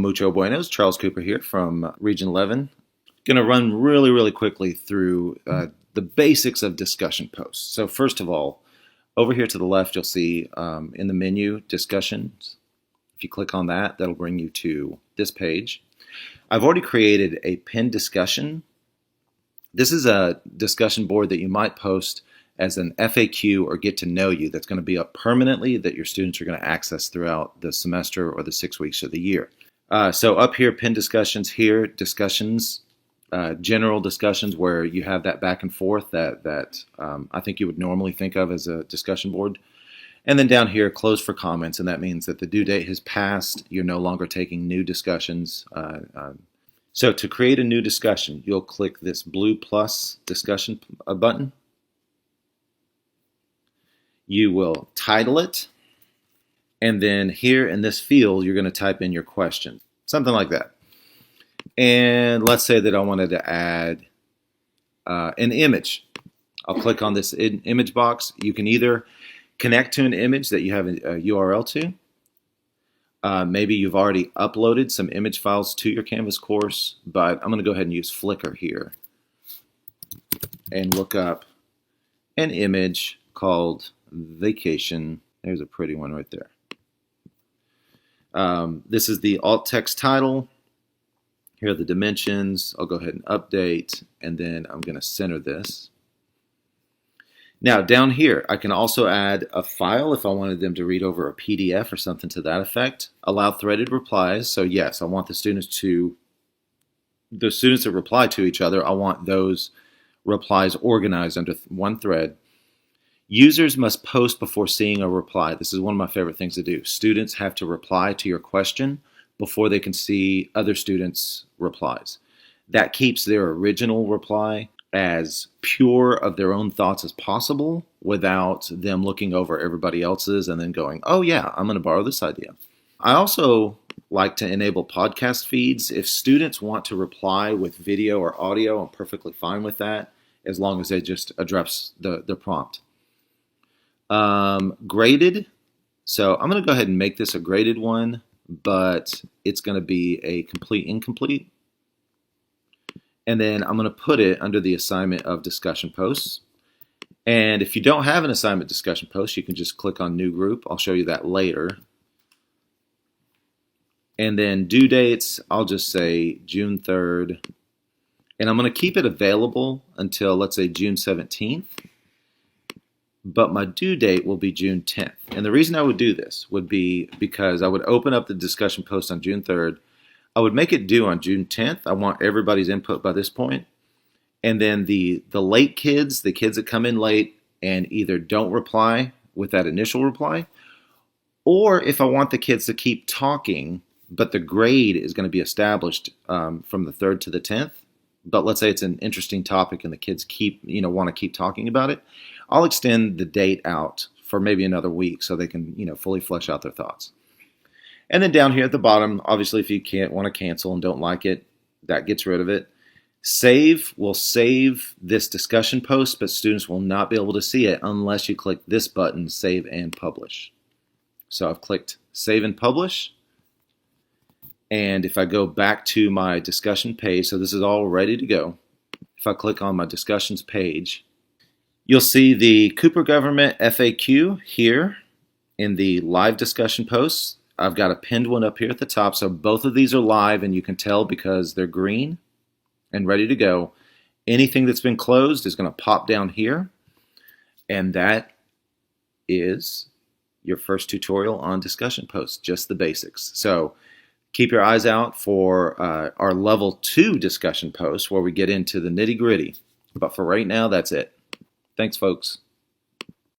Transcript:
mucho buenos. Charles Cooper here from Region 11. Going to run really quickly through the basics of discussion posts. So first of all, over here to the left, you'll see in the menu, discussions. If you click on that, that'll bring you to this page. I've already created a pinned discussion. This is a discussion board that you might post as an FAQ or get to know you that's going to be up permanently that your students are going to access throughout the semester or the 6 weeks of the year. So up here, pinned discussions, here, discussions, general discussions where you have that back and forth that I think you would normally think of as a discussion board. And then down here, close for comments, and that means that the due date has passed. You're no longer taking new discussions. So to create a new discussion, you'll click this blue plus discussion button. You will title it, and then here in this field, you're going to type in your question, something like that. And let's say that I wanted to add an image. I'll click on this image box. You can either connect to an image that you have a URL to. Maybe you've already uploaded some image files to your Canvas course, but I'm going to go ahead and use Flickr here and look up an image called Vacation. There's a pretty one right there. This is the alt text title. Here are the dimensions. I'll go ahead and update, and then I'm going to center this. Now down here, I can also add a file if I wanted them to read over a PDF or something to that effect. Allow threaded replies. So yes, I want the students that reply to each other, I want those replies organized under one thread. Users must post before seeing a reply. This is one of my favorite things to do. Students have to reply to your question before they can see other students' replies. That keeps their original reply as pure of their own thoughts as possible without them looking over everybody else's and then going, oh yeah, I'm going to borrow this idea. I also like to enable podcast feeds. If students want to reply with video or audio, I'm perfectly fine with that as long as they just address the prompt. Graded. So I'm going to go ahead and make this a graded one, but it's going to be a complete incomplete. And then I'm going to put it under the assignment of discussion posts. And if you don't have an assignment discussion post, you can just click on new group. I'll show you that later. And then due dates, I'll just say June 3rd. And I'm going to keep it available until, let's say, June 17th. But my due date will be June 10th. And the reason I would do this would be because I would open up the discussion post on June 3rd. I would make it due on June 10th. I want everybody's input by this point. And then the late kids, the kids that come in late and either don't reply with that initial reply, or if I want the kids to keep talking, but the grade is going to be established from the 3rd to the 10th, but let's say it's an interesting topic and the kids want to keep talking about it, I'll extend the date out for maybe another week so they can fully flesh out their thoughts. And then down here at the bottom, obviously if you want to cancel and don't like it, that gets rid of it. Save will save this discussion post, but students will not be able to see it unless you click this button, Save and Publish. So I've clicked Save and Publish. And if I go back to my discussion page, so this is all ready to go. If I click on my discussions page, you'll see the Cooper Government FAQ here in the live discussion posts. I've got a pinned one up here at the top, so both of these are live, and you can tell because they're green and ready to go. Anything that's been closed is going to pop down here, and that is your first tutorial on discussion posts, just the basics. So keep your eyes out for our level 2 discussion posts where we get into the nitty-gritty. But for right now, that's it. Thanks, folks.